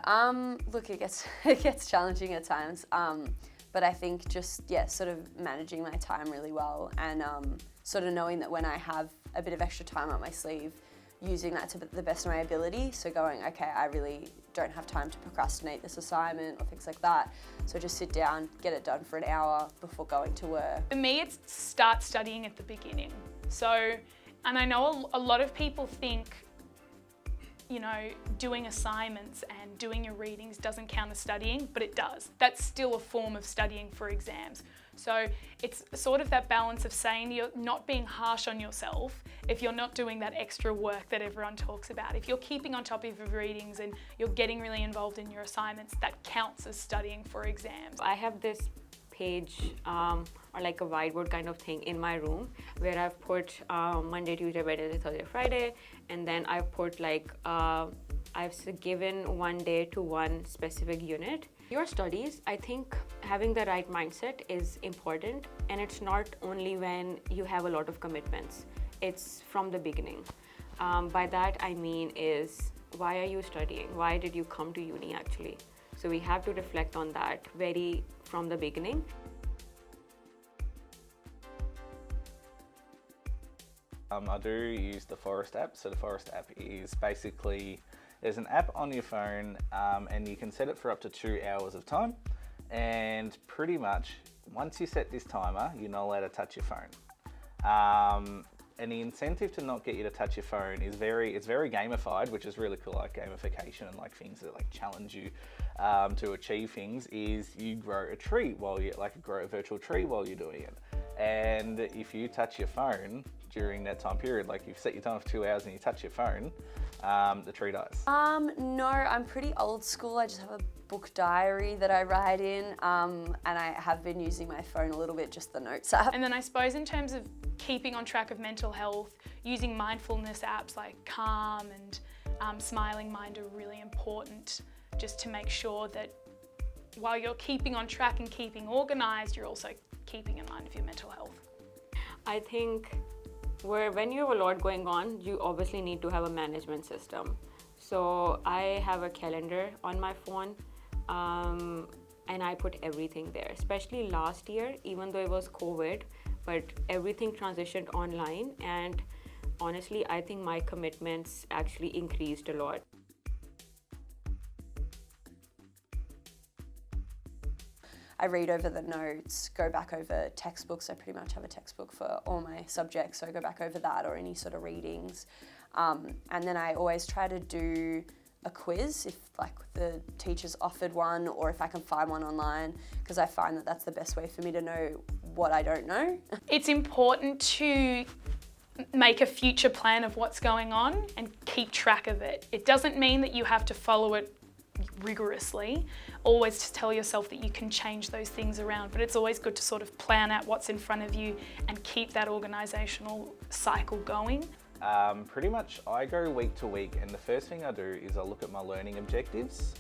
Look, it gets challenging at times, but I think just, sort of managing my time really well and sort of knowing that when I have a bit of extra time up my sleeve, using that to the best of my ability. So going, okay, I really don't have time to procrastinate this assignment or things like that. So just sit down, get it done for an hour before going to work. For me, it's start studying at the beginning. So, and I know a lot of people think, you know, doing assignments and doing your readings doesn't count as studying, but it does. That's still a form of studying for exams. So it's sort of that balance of saying you're not being harsh on yourself if you're not doing that extra work that everyone talks about. If you're keeping on top of your readings and you're getting really involved in your assignments, that counts as studying for exams. I have this page or like a whiteboard kind of thing in my room where I've put Monday, Tuesday, Wednesday, Thursday, Friday, and then I've put like I've given one day to one specific unit. Your studies, I think having the right mindset is important, and it's not only when you have a lot of commitments, it's from the beginning. By that I mean is, why are you studying? Why did you come to uni actually? So we have to reflect on that very from the beginning. I do use the Forest app. So the Forest app is basically, there's an app on your phone and you can set it for up to 2 hours of time. And pretty much once you set this timer, you're not allowed to touch your phone. And the incentive to not get you to touch your phone is it's very gamified, which is really cool, like gamification and like things that like challenge you to achieve things. Is you grow a tree grow a virtual tree while you're doing it. And if you touch your phone during that time period, like you've set your time for 2 hours and you touch your phone, the tree dies. No, I'm pretty old school. I just have a book diary that I write in, and I have been using my phone a little bit, just the notes app. And then I suppose in terms of keeping on track of mental health, using mindfulness apps like Calm and Smiling Mind are really important, just to make sure that while you're keeping on track and keeping organised, you're also keeping in mind of your mental health. I think when you have a lot going on, you obviously need to have a management system. So I have a calendar on my phone and I put everything there, especially last year, even though it was COVID, but everything transitioned online, and honestly, I think my commitments actually increased a lot. I read over the notes, go back over textbooks. I pretty much have a textbook for all my subjects, so I go back over that or any sort of readings. And then I always try to do a quiz if like the teacher's offered one, or if I can find one online, because I find that that's the best way for me to know what I don't know. It's important to make a future plan of what's going on and keep track of it. It doesn't mean that you have to follow it rigorously. Always to tell yourself that you can change those things around, but it's always good to sort of plan out what's in front of you and keep that organisational cycle going. Pretty much I go week to week, and the first thing I do is I look at my learning objectives,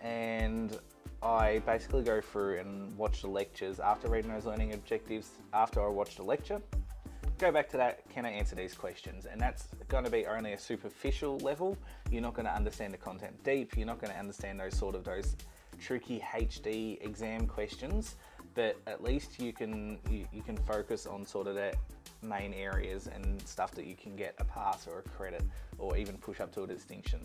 and I basically go through and watch the lectures. After reading those learning objectives, after I watch the lecture, go back to that, can I answer these questions? And that's going to be only a superficial level. You're not going to understand the content deep, you're not going to understand those tricky HD exam questions, but at least you can focus on sort of that main areas and stuff that you can get a pass or a credit or even push up to a distinction.